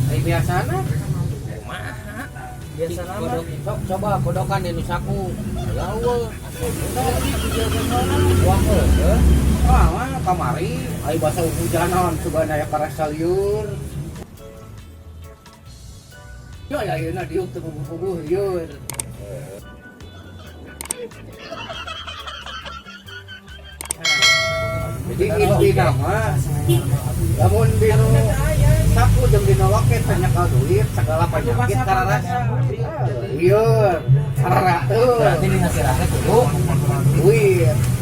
Ai biasana. Kumaha? Biasa nama. Coba kodokan di saku. Ya Allah. Wah, Wah, mah kamari ai basa hujanan subana aya karasa liur. Yo ya yeuna diuk teu puguh liur. Jadi intina mah lamun dino saku jeung dino loket teh nyekal duit segala penyakit kararasa. Liur, karara teu. berarti ini hasil kudu Duit.